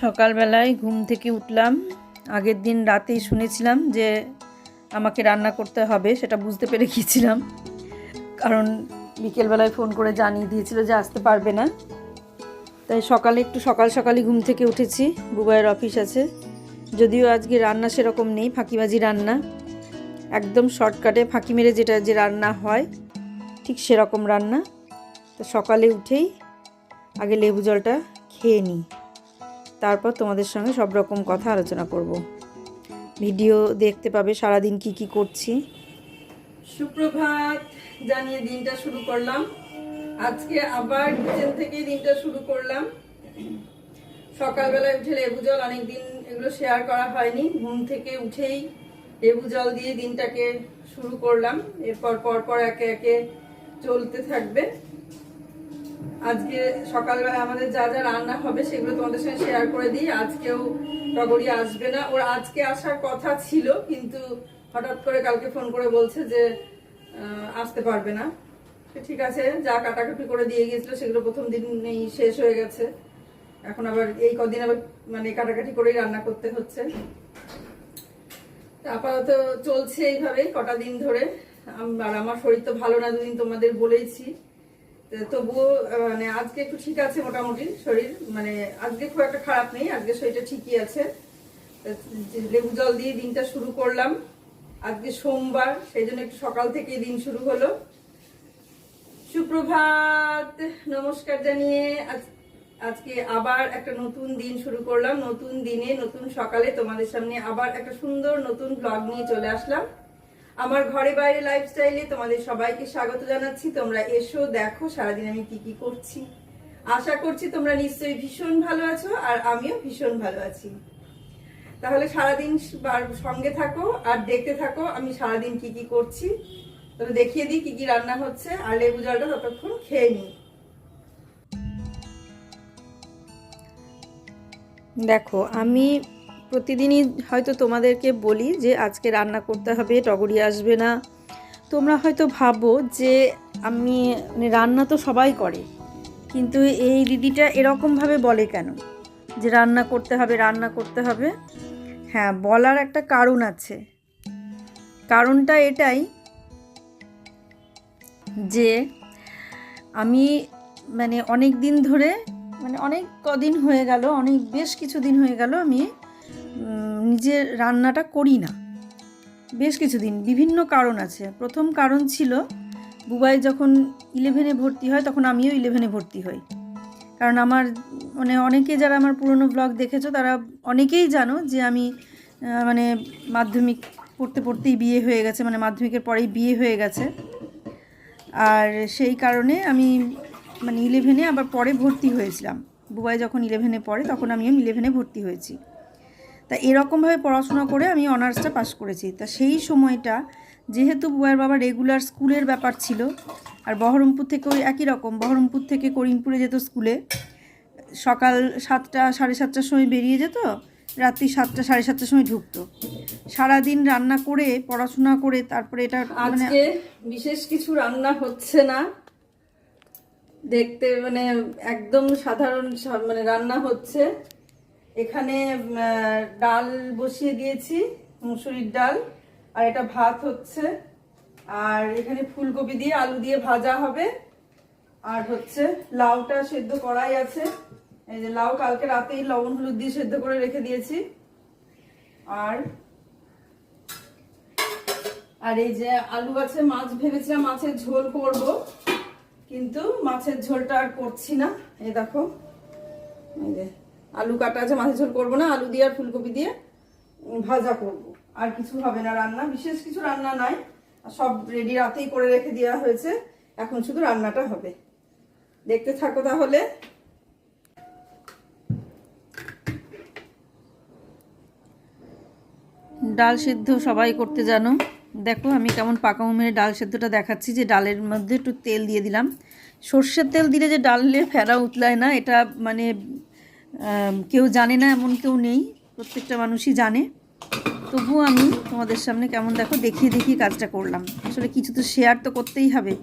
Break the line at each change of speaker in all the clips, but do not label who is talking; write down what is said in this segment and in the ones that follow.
সকালবেলায় ঘুম থেকে উঠলাম। আগের দিন রাতেই শুনেছিলাম যে আমাকে রান্না করতে হবে, সেটা বুঝতে পেরে গিয়েছিলাম, কারণ বিকেলবেলায় ফোন করে জানিয়ে দিয়েছিল যে আসতে পারবে না। তাই সকালে একটু সকালই ঘুম থেকে উঠেছি। বুবাইয়ের অফিস আছে, যদিও আজকে রান্না সেরকম নেই, ফাঁকিবাজি রান্না, একদম শর্টকাটে ফাঁকি মেরে যে রান্না হয় ঠিক সেরকম রান্না। তো সকালে উঠেই আগে লেবু জলটা খেয়ে নিই, তারপর তোমাদের সঙ্গে সব রকম কথা আলোচনা করব। ভিডিও দেখতে পাবে সারাদিন কি করছি। সুপ্রভাত জানিয়ে দিনটা শুরু করলাম। আজকে আবার কিচেন থেকে দিনটা শুরু করলাম। সকালবেলায় উঠে লেবু জল, অনেকদিন এগুলো শেয়ার করা হয়নি। ঘুম থেকে উঠেই লেবু জল দিয়ে দিনটাকে শুরু করলাম। এরপর পরপর একে একে চলতে থাকবে। আজকে সকালবেলা আমাদের যা যা রান্না হবে সেগুলো তোমাদের সঙ্গে শেয়ার করে দিই। আজকেও টগরি আসবে না, ওর আজকে আসার কথা ছিল, কিন্তু হঠাৎ করে কালকে ফোন করে বলছে যে আসতে পারবে না। ঠিক আছে, যা কাটাকুটি করে দিয়ে গিয়েছিল সেগুলো প্রথম দিনেই শেষ হয়ে গেছে। এখন আবার এই কদিন আবার মানে কাটাকাটি করেই রান্না করতে হচ্ছে। আপাতত চলছে এইভাবেই কটা দিন ধরে। আর আমার শরীর তো ভালো না, দুদিন তোমাদের বলেইছি। তবুও মানে আজকে একটু ঠিক আছে মোটামুটি শরীর, মানে আজকে খুব একটা খারাপ নেই, আজকে শরীরটা ঠিকই আছে। লেবু জল দিয়ে দিনটা শুরু করলাম। আজকে সোমবার, সেই জন্য একটু সকাল থেকে দিন শুরু হলো। সুপ্রভাত, নমস্কার জানিয়ে আজকে আবার একটা নতুন দিন শুরু করলাম। নতুন দিনে নতুন সকালে তোমাদের সামনে আবার একটা সুন্দর নতুন ব্লগ নিয়ে চলে আসলাম। আমার ঘরে বাইরে লাইফস্টাইলে তোমাদের সবাইকে স্বাগত জানাচ্ছি। তোমরা এসো, দেখো সারাদিন আমি কি করছি। আশা করছি তোমরা নিশ্চয়ই ভীষণ ভালো আছো, আর আমিও ভীষণ ভালো আছি। তাহলে সারাদিন সঙ্গে থাকো আর দেখতে থাকো আমি সারাদিন কি করছি। তবে দেখিয়ে দিই কি রান্না হচ্ছে, আর লেবু জলটা ততক্ষণ খেয়ে নিই। দেখো, আমি প্রতিদিনই হয়তো তোমাদেরকে বলি যে আজকে রান্না করতে হবে, টগরি আসবে না। তোমরা হয়তো ভাবো যে আমি রান্না তো সবাই করে, কিন্তু এই দিদিটা এরকমভাবে বলে কেন যে রান্না করতে হবে। হ্যাঁ, বলার একটা কারণ আছে। কারণটা এটাই যে আমি মানে অনেক দিন ধরে, মানে অনেক কদিন হয়ে গেল, বেশ কিছুদিন হয়ে গেল আমি নিজের রান্নাটা করি না। বেশ কিছুদিন, বিভিন্ন কারণ আছে। প্রথম কারণ ছিল বুবাই যখন 11-এ ভর্তি হয়, তখন আমিও 11-এ ভর্তি হই। কারণ আমার মানে অনেকে যারা আমার পুরনো ব্লগ দেখেছো তারা অনেকেই জানো যে আমি মানে মাধ্যমিক পড়তেই বিয়ে হয়ে গেছে, মানে মাধ্যমিকের পরেই বিয়ে হয়ে গেছে। আর সেই কারণে আমি মানে 11-এ আবার পরে ভর্তি হয়েছিলাম। বুবাই যখন 11-এ পড়ে তখন আমিও 11-এ ভর্তি হয়েছি। তা এরকমভাবে পড়াশোনা করে আমি অনার্সটা পাস করেছি। তা সেই সময়টা যেহেতু বুবাইয়ের বাবা রেগুলার স্কুলের ব্যাপার ছিল, আর বহরমপুর থেকে ওই একই রকম, বহরমপুর থেকে করিমপুরে যেত স্কুলে। সকাল 7টা 7:30টার সময় বেরিয়ে যেত, রাত্রি 7টা 7:30টার সময় ঢুকতো। সারাদিন রান্না করে পড়াশোনা করে তারপরে এটা আজকে বিশেষ কিছু রান্না হচ্ছে না, দেখতে মানে একদম সাধারণ মানে রান্না হচ্ছে। এখানে ডাল বসিয়ে দিয়েছি, মুসুরির ডাল, আর এটা ভাত হচ্ছে। আর এখানে ফুলকপি দিয়ে আলু দিয়ে ভাজা হবে। আর হচ্ছে লাউটা সেদ্ধ করাই আছে। এই যে লাউ কালকে রাতেই লবণ হলুদ দিয়ে সেদ্ধ করে রেখে দিয়েছি। আর এই যে আলু আছে, মাছ ভেবেছিলাম মাছের ঝোল করব, কিন্তু মাছের ঝোলটা আর করছি না। এই দেখো, এই যে আলু কাটা আছে, মাছের ঝোল করবো না, আলু দিয়ে আর ফুলকপি দিয়ে ভাজা করব। আর কিছু হবে না রান্না, বিশেষ কিছু রান্না নাই, সব রেডি রাতেই করে রেখে দেওয়া হয়েছে। এখন শুধু রান্নাটা হবে, দেখতে থাকো তাহলে। ডাল সিদ্ধ সবাই করতে জানো। দেখো আমি কেমন পাকা মেরে ডাল সেদ্ধটা দেখাচ্ছি, যে ডালের মধ্যে একটু তেল দিয়ে দিলাম। সর্ষের তেল দিলে যে ডালের ফেরা উতলায় না, এটা মানে কেউ জানে না এমন কেউ নেই, প্রত্যেকটা মানুষই জানে। তবুও আমি তোমাদের সামনে কেমন দেখো দেখিয়ে কাজটা করলাম। আসলে কিছু তো শেয়ার তো করতেই হবে,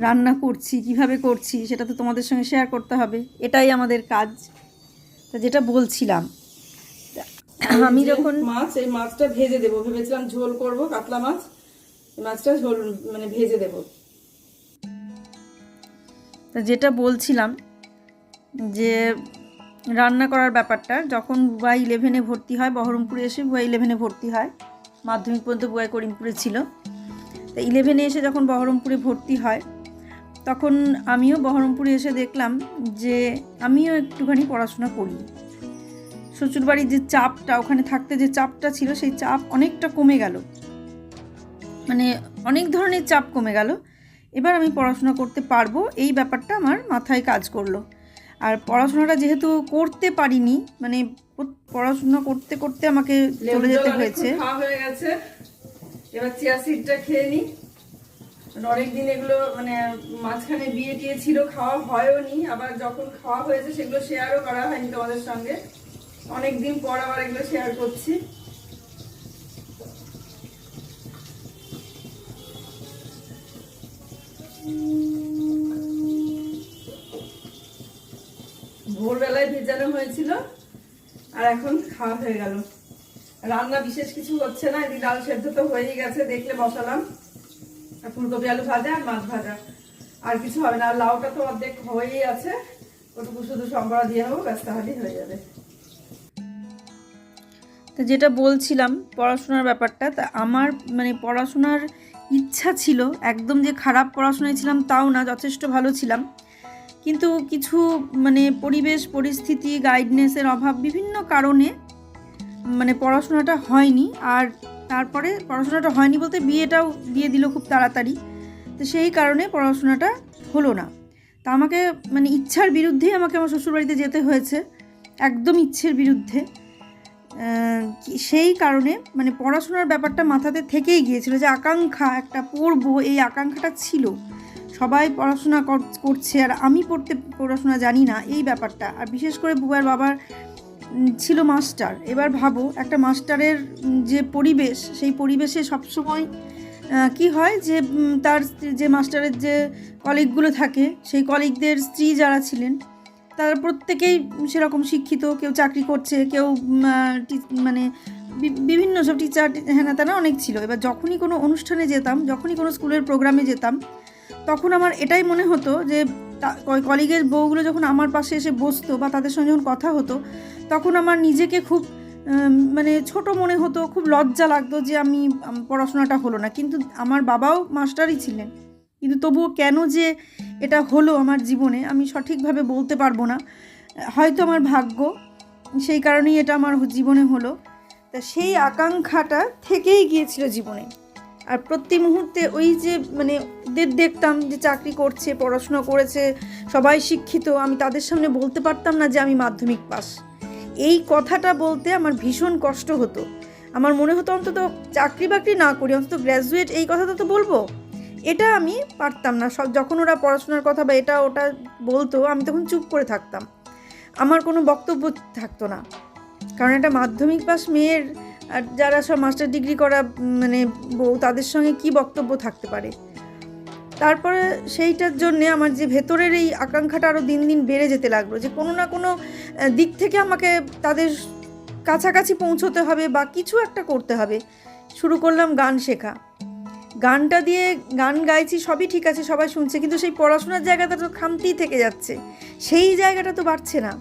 রান্না করছি কিভাবে করছি সেটা তো তোমাদের সঙ্গে শেয়ার করতে হবে, এটাই আমাদের কাজ। তা যেটা বলছিলাম, আমি যখন
এই মাছটা ভেজে দেবো ভেবেছিলাম, ঝোল করব কাতলা মাছ, এই মাছটা ঝোল মানে ভেজে দেবো।
তা যেটা বলছিলাম যে রান্না করার ব্যাপারটা, যখন বুবাই 11-এ ভর্তি হয়, বহরমপুরে এসে বুবাই 11-এ ভর্তি হয়, মাধ্যমিক পর্যন্ত বুবাই করিমপুরে ছিল। তা 11-এ এসে যখন বহরমপুরে ভর্তি হয়, তখন আমিও বহরমপুরে এসে দেখলাম যে আমিও একটুখানি পড়াশোনা করি। শ্বশুরবাড়ির যে চাপটা, ওখানে থাকতে যে চাপটা ছিল, সেই চাপ অনেকটা কমে গেল, মানে অনেক ধরনের চাপ কমে গেল। এবার আমি পড়াশোনা করতে পারবো, এই ব্যাপারটা আমার মাথায় কাজ করলো। আর পড়াশোনাটা যেহেতু করতে পারিনি, মানে পড়াশোনা করতে করতে আমাকে চলে যেতে হয়েছে।
খাওয়া হয়ে গেছে, এবার চিয়া সিডটা খেয়ে নিই। অনেকদিন এগুলো মানে মাঝখানে বিয়ে টিয়ে ছিল, খাওয়া হয়ও নি, আবার যখন খাওয়া হয়েছে সেগুলো শেয়ারও করা হয়নি তোমাদের সঙ্গে। অনেকদিন পর আবার এগুলো শেয়ার করছি। ভোরবেলায় ভেজানো হয়েছিল আর এখন খাওয়া হয়ে গেল। রান্না বিশেষ কিছু হচ্ছে না, এদিকে ডাল সেদ্ধ তো হয়েই গেছে, দেখলে বসালাম। আর ফুলকপি আলু ভাজা আর মাছ ভাজা, আর কিছু হবে না। আর লাউটা তো অর্ধেক হয়েই আছে, ওটুকু শুধু সম্বরা দিয়ে নেবো, ব্যস্ত হলেই হয়ে যাবে।
তো যেটা বলছিলাম পড়াশোনার ব্যাপারটা, তা আমার মানে পড়াশোনার ইচ্ছা ছিল, একদম যে খারাপ পড়াশোনায় ছিলাম তাও না, যথেষ্ট ভালো ছিলাম। কিন্তু কিছু মানে পরিবেশ পরিস্থিতি, গাইডনেসের অভাব, বিভিন্ন কারণে মানে পড়াশোনাটা হয়নি। আর তারপরে পড়াশোনাটা হয়নি বলতে বিয়েটাও দিয়ে দিল খুব তাড়াতাড়ি, তো সেই কারণে পড়াশোনাটা হলো না। তা আমাকে মানে ইচ্ছার বিরুদ্ধেই আমাকে আমার শ্বশুরবাড়িতে যেতে হয়েছে, একদম ইচ্ছের বিরুদ্ধে। সেই কারণে মানে পড়াশোনার ব্যাপারটা মাথাতে থেকেই গিয়েছিল, যে আকাঙ্ক্ষা একটা পড়বো, এই আকাঙ্ক্ষাটা ছিল। সবাই পড়াশোনা করছে আর আমি পড়াশোনা জানি না, এই ব্যাপারটা। আর বিশেষ করে বুবার বাবার ছিল মাস্টার। এবার ভাবো, একটা মাস্টারের যে পরিবেশ, সেই পরিবেশে সবসময় কি হয় যে তার যে মাস্টারের যে কলিগগুলো থাকে, সেই কলিগদের স্ত্রী যারা ছিলেন তারা প্রত্যেকেই সেরকম শিক্ষিত, কেউ চাকরি করছে, কেউ মানে বিভিন্ন সব টিচার হ্যানা তেনা অনেক ছিল। এবার যখনই কোনো অনুষ্ঠানে যেতাম, যখনই কোনো স্কুলের প্রোগ্রামে যেতাম, তখন আমার এটাই মনে হতো যে কলিগের বউগুলো যখন আমার পাশে এসে বসতো বা তাদের সঙ্গে যখন কথা হতো, তখন আমার নিজেকে খুব মানে ছোট মনে হতো, খুব লজ্জা লাগতো যে আমি পড়াশোনাটা হলো না। কিন্তু আমার বাবাও মাস্টারই ছিলেন, কিন্তু তবুও কেন যে এটা হলো আমার জীবনে আমি সঠিকভাবে বলতে পারবো না। হয়তো আমার ভাগ্য, সেই কারণেই এটা আমার জীবনে হলো। তা সেই আকাঙ্ক্ষাটা থেকেই গিয়েছিল জীবনে। আর প্রতি মুহূর্তে ওই যে মানে দেখতাম যে চাকরি করছে, পড়াশোনা করেছে, সবাই শিক্ষিত, আমি তাদের সামনে বলতে পারতাম না যে আমি মাধ্যমিক পাস। এই কথাটা বলতে আমার ভীষণ কষ্ট হতো। আমার মনে হতো অন্তত চাকরি বাকরি না করি, অন্তত গ্র্যাজুয়েট, এই কথাটা তো বলবো। এটা আমি পারতাম না। যখন ওরা পড়াশোনার কথা বা এটা ওটা বলতো, আমি তখন চুপ করে থাকতাম, আমার কোনো বক্তব্য থাকতো না। কারণ এটা মাধ্যমিক পাস মেয়ের, আর যারা সব মাস্টার ডিগ্রি করা মানে বউ, তাদের সঙ্গে কি বক্তব্য থাকতে পারে। তারপরে সেইটার জন্যে আমার যে ভেতরের এই আকাঙ্ক্ষাটা আরও দিন দিন বেড়ে যেতে লাগলো, যে কোনো না কোনো দিক থেকে আমাকে তাদের কাছাকাছি পৌঁছতে হবে বা কিছু একটা করতে হবে। শুরু করলাম গান শেখা। গানটা দিয়ে গান গাইছি, সবই ঠিক আছে, সবাই শুনছে, কিন্তু সেই পড়াশোনার জায়গাটা তো খামতিই থেকে যাচ্ছে, সেই জায়গাটা তো বাড়ছে না।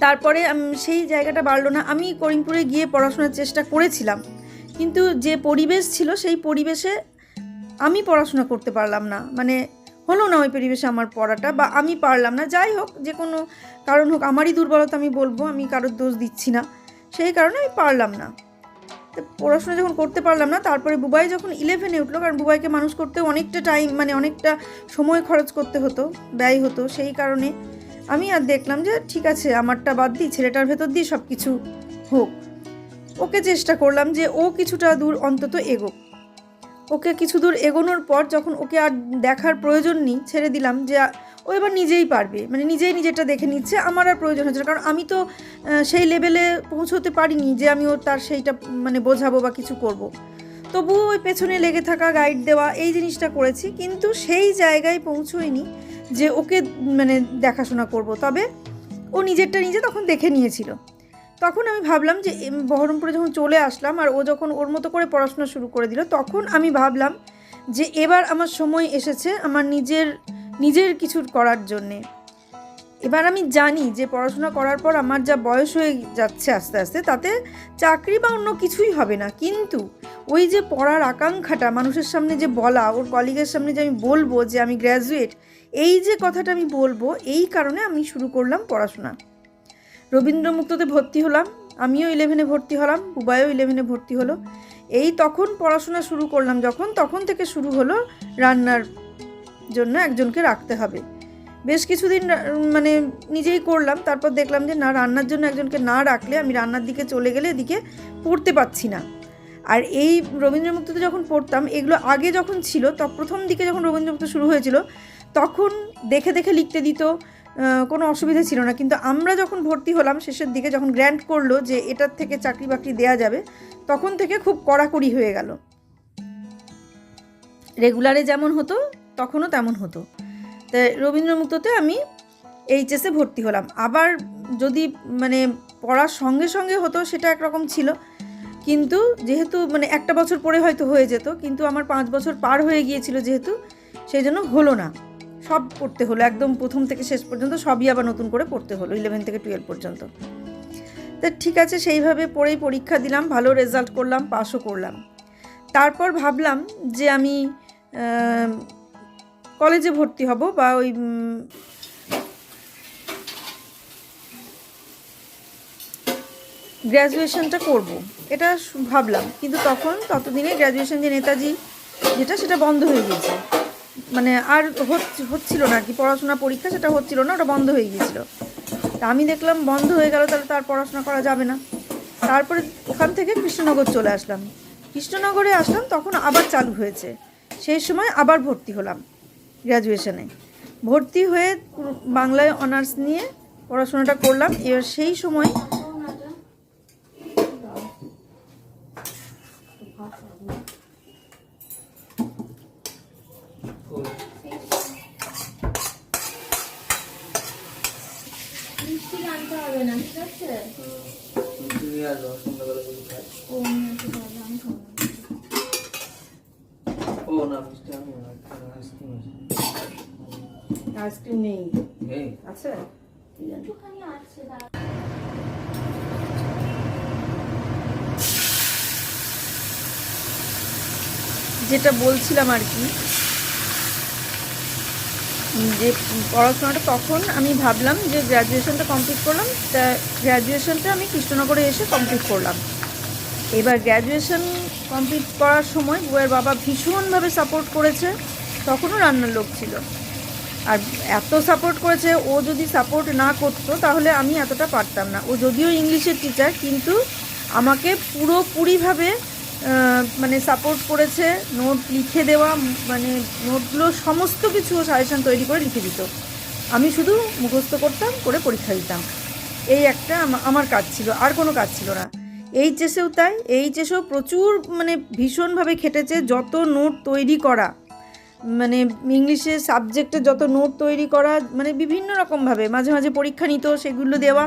তারপরে সেই জায়গাটা বাড়লো না। আমি করিমপুরে গিয়ে পড়াশোনার চেষ্টা করেছিলাম, কিন্তু যে পরিবেশ ছিল সেই পরিবেশে আমি পড়াশোনা করতে পারলাম না, মানে হলো না ওই পরিবেশে আমার পড়াটা, বা আমি পারলাম না। যাই হোক, যে কোনো কারণ হোক, আমারই দুর্বলতা আমি বলবো, আমি কারোর দোষ দিচ্ছি না, সেই কারণে আমি পারলাম না। তো পড়াশোনা যখন করতে পারলাম না, তারপরে বুবাই যখন 11-এ উঠলো, কারণ বুবাইকে মানুষ করতে অনেকটা টাইম, মানে অনেকটা সময় খরচ করতে হতো, ব্যয় হতো, সেই কারণে আমি আর দেখলাম যে ঠিক আছে, আমারটা বাদ দিই, ছেলেটার ভেতর দিয়ে সব কিছু হোক। ওকে চেষ্টা করলাম যে ও কিছুটা দূর অন্তত এগোক। ওকে কিছু দূর এগোনোর পর যখন ওকে আর দেখার প্রয়োজন নেই, ছেড়ে দিলাম যে ও এবার নিজেই পারবে, মানে নিজেই নিজেরটা দেখে নিচ্ছে, আমার আর প্রয়োজন হচ্ছে না। কারণ আমি তো সেই লেভেলে পৌঁছতে পারিনি যে আমি ওর তার সেইটা মানে বোঝাবো বা কিছু করব। তবুও ওই পেছনে লেগে থাকা, গাইড দেওয়া, এই জিনিসটা করেছি, কিন্তু সেই জায়গায় পৌঁছোইনি যে ওকে মানে দেখাশোনা করব। তবে ও নিজেরটা নিজে তখন দেখে নিয়েছিল। তখন আমি ভাবলাম যে বহরমপুরে যখন চলে আসলাম আর ও যখন ওর মতো করে পড়াশোনা শুরু করে দিল, তখন আমি ভাবলাম যে এবার আমার সময় এসেছে আমার নিজের কিছু করার জন্যে। এবার আমি জানি যে পড়াশোনা করার পর আমার যা বয়স হয়ে যাচ্ছে আস্তে আস্তে, তাতে চাকরি বা অন্য কিছুই হবে না, কিন্তু ওই যে পড়ার আকাঙ্ক্ষাটা, মানুষের সামনে যে বলা, ওর কলিগের সামনে যে আমি বলবো যে আমি গ্র্যাজুয়েট, এই যে কথাটা আমি বলবো, এই কারণে আমি শুরু করলাম পড়াশোনা। রবীন্দ্র মুক্ততে ভর্তি হলাম, আমিও 11-এ ভর্তি হলাম, বুবাইও 11-এ ভর্তি হলো। এই তখন পড়াশোনা শুরু করলাম যখন, তখন থেকে শুরু হলো রান্নার জন্য একজনকে রাখতে হবে। বেশ কিছুদিন মানে নিজেই করলাম, তারপর দেখলাম যে না, রান্নার জন্য একজনকে না রাখলে আমি রান্নার দিকে চলে গেলে এদিকে পড়তে পারছি না। আর এই রবীন্দ্রমুক্ততে যখন পড়তাম, এগুলো আগে যখন ছিল, প্রথম দিকে যখন রবীন্দ্রমুক্ত শুরু হয়েছিল তখন দেখে দেখে লিখতে দিত, কোনো অসুবিধা ছিল না। কিন্তু আমরা যখন ভর্তি হলাম শেষের দিকে, যখন গ্র্যান্ট করলো যে এটার থেকে চাকরি বাকরি দেওয়া যাবে, তখন থেকে খুব কড়াকড়ি হয়ে গেল। রেগুলারে যেমন হতো তখনও তেমন হতো। তাই রবীন্দ্রমুক্ততে আমি এইচএসে ভর্তি হলাম। আবার যদি মানে পড়ার সঙ্গে সঙ্গে হতো সেটা একরকম ছিল, কিন্তু যেহেতু মানে একটা বছর পরে হয়তো হয়ে যেত, কিন্তু আমার 5 বছর পার হয়ে গিয়েছিল যেহেতু, সেই জন্য হলো না। সব পড়তে হলো, একদম প্রথম থেকে শেষ পর্যন্ত সবই আবার নতুন করে পড়তে হলো, 11 থেকে 12 পর্যন্ত। তা ঠিক আছে, সেইভাবে পড়েই পরীক্ষা দিলাম, ভালো রেজাল্ট করলাম, পাসও করলাম। তারপর ভাবলাম যে আমি কলেজে ভর্তি হব বা ওই গ্র্যাজুয়েশনটা করব, এটা ভাবলাম। কিন্তু ততদিনে গ্র্যাজুয়েশন যে নেতাজি যেটা, সেটা বন্ধ হয়ে গিয়েছে, মানে আর হচ্ছিল না আর কি, পড়াশোনা পরীক্ষা সেটা হচ্ছিল না, ওটা বন্ধ হয়ে গিয়েছিল। তা আমি দেখলাম বন্ধ হয়ে গেল, তাহলে তার পড়াশোনা করা যাবে না। তারপরে ওখান থেকে কৃষ্ণনগর চলে আসলাম। কৃষ্ণনগরে আসলাম, তখন আবার চালু হয়েছে, সেই সময় আবার ভর্তি হলাম গ্র্যাজুয়েশনে। ভর্তি হয়ে বাংলায় অনার্স নিয়ে পড়াশোনাটা করলাম। এবার সেই সময় আইসক্রিম নেই, আছে যেটা বলছিলাম আর কি, যে পড়াশোনাটা তখন আমি ভাবলাম যে গ্র্যাজুয়েশনটা কমপ্লিট করলাম, তা গ্র্যাজুয়েশনটা আমি কৃষ্ণনগরে এসে কমপ্লিট করলাম। এবার গ্র্যাজুয়েশন কমপ্লিট করার সময় বউয়ের বাবা ভীষণভাবে সাপোর্ট করেছে, তখনও রান্নার লোক ছিল, আর এত সাপোর্ট করেছে। ও যদি সাপোর্ট না করতো তাহলে আমি এতটা পারতাম না। ও যদিও ইংলিশের টিচার, কিন্তু আমাকে পুরোপুরিভাবে মানে সাপোর্ট করেছে। নোট লিখে দেওয়া, মানে নোটগুলো সমস্ত কিছু সাজেশন তৈরি করে লিখে দিত, আমি শুধু মুখস্থ করতাম, করে পরীক্ষা দিতাম। এই একটা আমার কাজ ছিল, আর কোনো কাজ ছিল না। এইচএসেও তাই, এইচএসেও প্রচুর মানে ভীষণভাবে খেটেছে। যত নোট তৈরি করা, মানে ইংলিশে সাবজেক্টে যত নোট তৈরি করা, মানে বিভিন্ন রকমভাবে মাঝে মাঝে পরীক্ষা নিত, সেগুলো দেওয়া,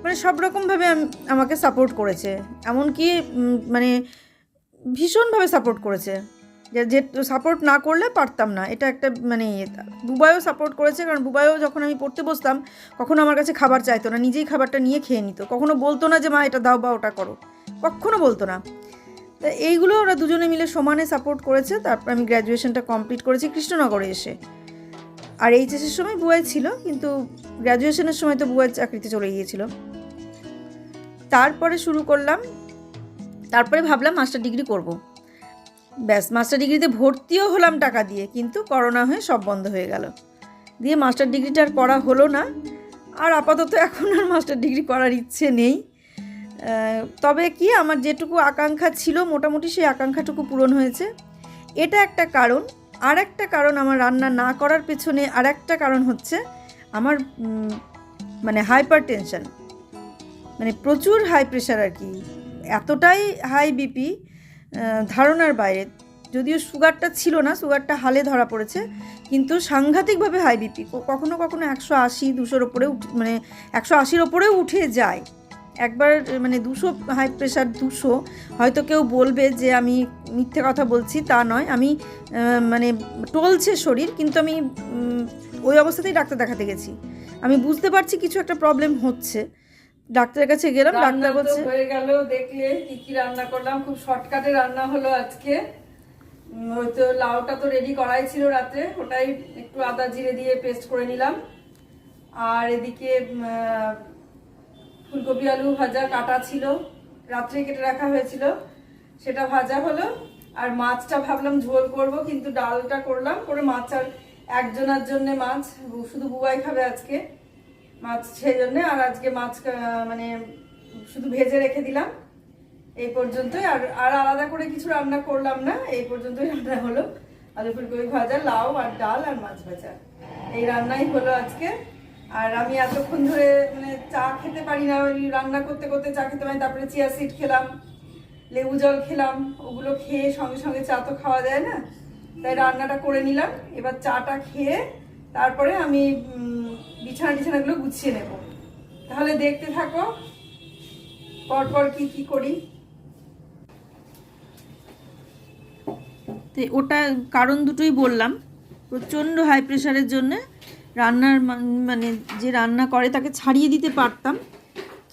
মানে সব রকমভাবে আমাকে সাপোর্ট করেছে। এমনকি মানে ভীষণভাবে সাপোর্ট করেছে, যে সাপোর্ট না করলে পারতাম না, এটা একটা মানে বুবাইও সাপোর্ট করেছে। কারণ বুবাইও যখন আমি পড়তে বসতাম, কখনো আমার কাছে খাবার চাইতো না, নিজেই খাবারটা নিয়ে খেয়ে নিত। কখনো বলতো না যে মা এটা দাও বা ওটা করো, কখনো বলতো না। তা এইগুলো ওরা দুজনে মিলে সমানে সাপোর্ট করেছে। তারপর আমি গ্র্যাজুয়েশনটা কমপ্লিট করেছি কৃষ্ণনগরে এসে। আর এইচএসের সময় বুবাই ছিল, কিন্তু গ্র্যাজুয়েশনের সময় তো বুবাই চাকরিতে চলে গিয়েছিল। তারপরে শুরু করলাম, তারপরে ভাবলাম মাস্টার ডিগ্রি করব। ব্যাস, মাস্টার ডিগ্রিতে ভর্তিও হলাম টাকা দিয়ে, কিন্তু করোনা হয়ে সব বন্ধ হয়ে গেল, দিয়ে মাস্টার ডিগ্রিটা আর করা হলো না। আর আপাতত এখন আর মাস্টার ডিগ্রি করার ইচ্ছে নেই। তবে কি, আমার যেটুকু আকাঙ্ক্ষা ছিল মোটামুটি সেই আকাঙ্ক্ষাটুকু পূরণ হয়েছে, এটা একটা কারণ। আর একটা কারণ আমার রান্না না করার পেছনে আর একটা কারণ হচ্ছে আমার মানে হাইপার টেনশন, মানে প্রচুর হাই প্রেশার আর কি, এতটাই হাই বিপি ধারণার বাইরে। যদিও সুগারটা ছিল না, সুগারটা হালে ধরা পড়েছে, কিন্তু সাংঘাতিকভাবে হাই বিপি, কখনো কখনো 180 200-র ওপরেও মানে 180-র ওপরেও উঠে যায় একবার, মানে 200 হাই প্রেশার 200। হয়তো কেউ বলবে যে আমি মিথ্যে কথা বলছি, তা নয়, আমি মানে টলছে শরীর, কিন্তু আমি ওই অবস্থাতেই ডাক্তার দেখাতে গেছি। আমি বুঝতে পারছি কিছু একটা প্রবলেম হচ্ছে, ডাক্তারের কাছে গেলাম, ডাক্তার বলছে
হয়ে গেল। দেখলে কি কি রান্না করলাম, খুব শর্টকাটে রান্না হলো আজকে। ওই তো লাউটা তো রেডি করাই ছিল রাতে, ওটাই একটু আদা জিরে দিয়ে পেস্ট করে নিলাম। আর এদিকে ফুলকপি আলু ভাজা কাটা ছিল, রাত্রে কেটে রাখা হয়েছিল, সেটা ভাজা হলো। আর মাছটা ভাবলাম ঝোল করব, কিন্তু ডালটা করলাম, করে মাছ আর একজনের জন্য মাছ, শুধু বুবাই খাবে আজকে মাছ, সেই জন্য। আর আজকে মাছ মানে শুধু ভেজে রেখে দিলাম এই পর্যন্তই। আর আর আলাদা করে কিছু রান্না করলাম না, এই পর্যন্তই রান্না হলো। আলু ফুলকপি ভাজা, লাউ আর ডাল আর মাছ ভাজা, এই রান্নাই হলো আজকে। আর আমি এতক্ষণ ধরে মানে চা খেতে পারি না, ওই রান্না করতে করতে চা খেতে পারি। তারপরে চিয়া সিড খেলাম, লেবু জল খেলাম, ওগুলো খেয়ে সঙ্গে সঙ্গে চা তো খাওয়া যায় না, তাই রান্নাটা করে নিলাম। এবার চাটা খেয়ে তারপরে আমি বিছানাগুলো গুছিয়ে নেব। তাহলে দেখতে থাকো পরপর কি কি করি।
তো ওটা কারণ দুটোই বললাম, প্রচণ্ড হাই প্রেশারের জন্যে রান্নার মানে যে রান্না করে তাকে ছাড়িয়ে দিতে পারতাম,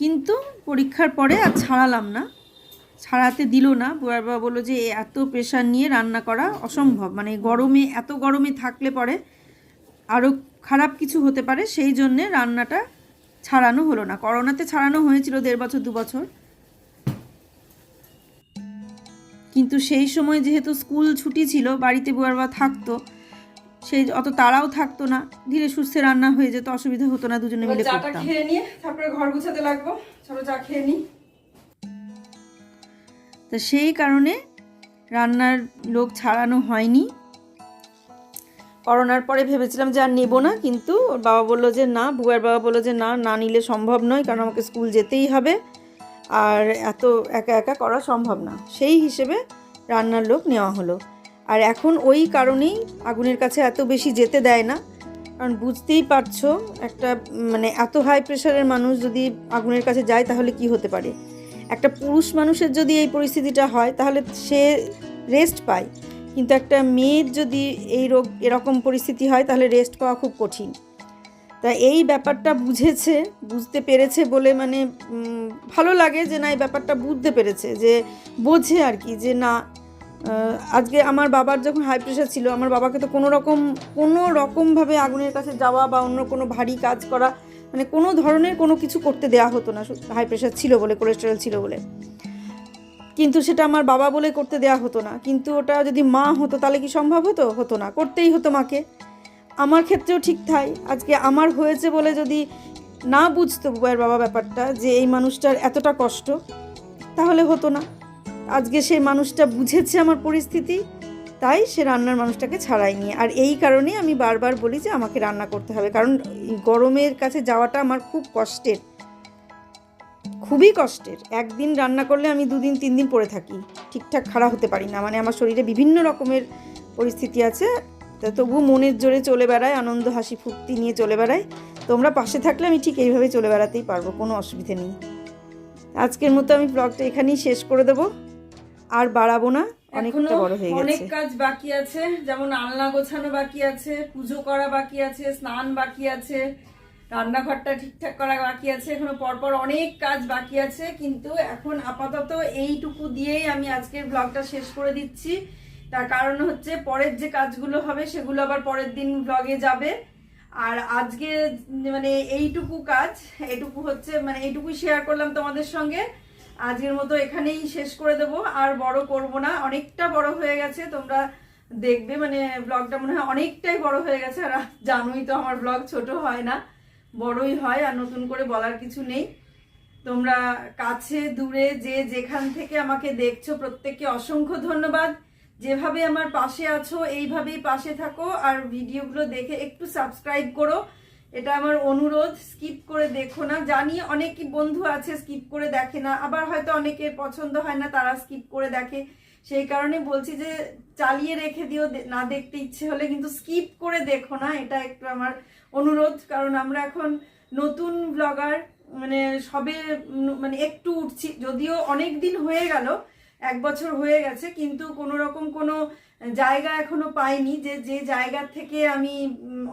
কিন্তু পরীক্ষার পরে আর ছাড়ালাম না, ছাড়াতে দিল না। বুয়ার বাবা বললো যে এত প্রেশার নিয়ে রান্না করা অসম্ভব, মানে গরমে, এত গরমে থাকলে পরে আরও খারাপ কিছু হতে পারে, সেই জন্যে রান্নাটা ছাড়ানো হলো না। করোনাতে ছাড়ানো হয়েছিল 1.5 বছর 2 বছর, কিন্তু সেই সময় যেহেতু স্কুল ছুটি ছিল, বাড়িতে বুয়ার বাবা থাকতো, সেই অত তাড়াও থাকতো না, ধীরে সুস্থে রান্না হয়ে যেত, অসুবিধা হতো না, দুজনে মিলে
চাটা
করতাম।
খেয়ে নিয়ে তারপরে ঘর গুছাতে লাগবো, চলো চা খেয়ে নিই।
তো সেই কারণে রান্নার লোক ছাড়ানো হয়নি। করোনার পরে ভেবেছিলাম যে আর নেবো না, কিন্তু ওর বাবা বললো যে না, বুয়ার বাবা বললো যে না, না নিলে সম্ভব নয়, কারণ আমাকে স্কুল যেতেই হবে, আর এত একা একা করা সম্ভব না। সেই হিসেবে রান্নার লোক নেওয়া হলো। আর এখন ওই কারণেই আগুনের কাছে এত বেশি যেতে দেয় না, কারণ বুঝতেই পারছো একটা মানে এত হাই প্রেশারের মানুষ যদি আগুনের কাছে যায় তাহলে কি হতে পারে। একটা পুরুষ মানুষের যদি এই পরিস্থিতিটা হয় তাহলে সে রেস্ট পায়, কিন্তু একটা মেয়ের যদি এই রোগ এরকম পরিস্থিতি হয় তাহলে রেস্ট পাওয়া খুব কঠিন। তা এই ব্যাপারটা বুঝতে পেরেছে বলে মানে ভালো লাগে যে না, এই ব্যাপারটা বুঝতে পেরেছে, যে বোঝে আর কি, যে না আজকে আমার বাবার যখন হাই প্রেশার ছিল, আমার বাবাকে তো কোনো রকমভাবে আগুনের কাছে যাওয়া বা অন্য কোনো ভারী কাজ করা, মানে কোনো ধরনের কোনো কিছু করতে দেওয়া হতো না, হাই প্রেশার ছিল বলে, কোলেস্টেরল ছিল বলে। কিন্তু সেটা আমার বাবা বলে করতে দেওয়া হতো না, কিন্তু ওটা যদি মা হতো তাহলে কি সম্ভব হতো? হতো না, করতেই হতো মাকে। আমার ক্ষেত্রেও ঠিক তাই। আজকে আমার হয়েছে বলে যদি না বুঝতো বুবাইয়ের বাবা ব্যাপারটা, যে এই মানুষটার এতটা কষ্ট, তাহলে হতো না। আজকে সেই মানুষটা বুঝেছে আমার পরিস্থিতি, তাই সে রান্নার মানুষটাকে ছাড়ায়নি। আর এই কারণেই আমি বারবার বলি যে আমাকে রান্না করতে হবে, কারণ গরমের কাছে যাওয়াটা আমার খুব কষ্টের, খুবই কষ্টের। একদিন রান্না করলে আমি 2 দিন 3 দিন পড়ে থাকি, ঠিকঠাক খাড়া হতে পারি না, মানে আমার শরীরে বিভিন্ন রকমের পরিস্থিতি আছে, তা তবু মনের জোরে চলে বেড়ায়, আনন্দ হাসি ফুর্তি নিয়ে চলে বেড়ায়। তোমরা পাশে থাকলে আমি ঠিক এইভাবে চলে বেড়াতেই পারবো, কোনো অসুবিধে নেই। আজকের মতো আমি ব্লগটা এখানেই শেষ করে দেবো, আর বাড়াবো না, অনেকটা বড় হয়ে গেছে।
অনেক কাজ বাকি আছে, যেমন আলনা গোছানো বাকি আছে, পুজো করা বাকি আছে, স্নান বাকি আছে, রান্নাঘরটা ঠিকঠাক করা বাকি আছে, এখনো পরপর অনেক কাজ বাকি আছে। কিন্তু এখন আপাতত এইটুকু দিয়েই আমি আজকের ব্লগটা শেষ করে দিচ্ছি। তার কারণ হচ্ছে পরের যে কাজগুলো হবে সেগুলো আবার পরের দিন ব্লগে যাবে। আর আজকে মানে এইটুকু কাজ, এইটুকু হচ্ছে মানে এইটুকুই শেয়ার করলাম তোমাদের সঙ্গে। আজকের মতো এখানেই শেষ করে দেবো, আর বড় করব না, অনেকটা বড় হয়ে গেছে, তোমরা দেখবে মানে ব্লগটা মনে হয় অনেকটাই বড় হয়ে গেছে। আর জানোই তো আমার ব্লগ ছোট হয় না, বড়ই হয়, আর নতুন করে বলার কিছু নেই। তোমরা কাছে দূরে যে যেখান থেকে আমাকে দেখছো প্রত্যেককে অসংখ্য ধন্যবাদ। যেভাবে আমার পাশে আছো এইভাবেই পাশে থাকো, আর ভিডিওগুলো দেখে একটু সাবস্ক্রাইব করো, এটা আমার অনুরোধ। স্কিপ করে দেখো না, জানি অনেক বন্ধু আছে স্কিপ করে দেখে না, আবার হয়তো অনেকের পছন্দ হয় না, তারা স্কিপ করে দেখে,
সেই কারণে বলছি যে চালিয়ে রেখে দিও, না দেখতে ইচ্ছে হলে কিন্তু স্কিপ করে দেখো না, এটা একটু আমার অনুরোধ। কারণ আমরা এখন নতুন ব্লগার, মানে সবে মানে একটু উঠছি, যদিও অনেক দিন হয়ে গেল, 1 বছর হয়ে গেছে, কিন্তু কোনো রকম কোনো জায়গা এখনো পাইনি যে যে জায়গা থেকে আমি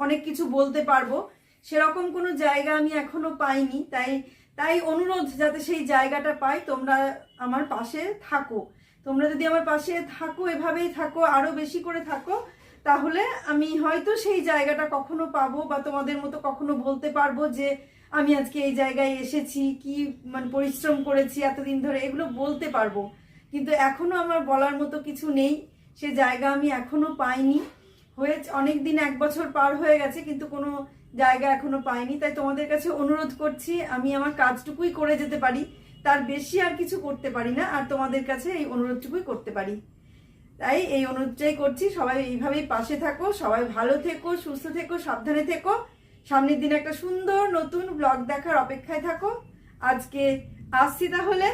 অনেক কিছু বলতে পারবো, সেরকম কোনো জায়গা আমি এখনো পাইনি। তাই অনুরোধ, যাতে সেই জায়গাটা পাই, তোমরা আমার পাশে থাকো। তোমরা যদি আমার পাশে থাকো, এভাবেই থাকো, আরো বেশি করে থাকো, তাহলে আমি হয়তো সেই জায়গাটা কখনো পাবো, বা তোমাদের মতো কখনো বলতে পারবো যে আমি আজকে এই জায়গায় এসেছি, কি মানে পরিশ্রম করেছি এতদিন ধরে, এগুলো বলতে পারবো। কিন্তু এখনো আমার বলার মতো কিছু নেই, সে জায়গা আমি এখনো পাইনি। হয়েছে অনেক দিন, 1 বছর পার হয়ে গেছে, কিন্তু কোনো জায়গা এখনো পাইনি। তাই তোমাদের কাছে অনুরোধ করছি, আমি আমার কাজটুকুই করে যেতে পারি, তার বেশি আর কিছু করতে পারি না, আর তোমাদের কাছে এই অনুরোধটুকুই করতে পারি। তাই এই অনুরোধটাই করছি, সবাই এইভাবেই পাশে থাকো, সবাই ভালো থেকো, সুস্থ থেকো, সাবধানে থেকো। সামনের দিন একটা সুন্দর নতুন ব্লগ দেখার অপেক্ষায় থাকো। আজকে আসছি তাহলে।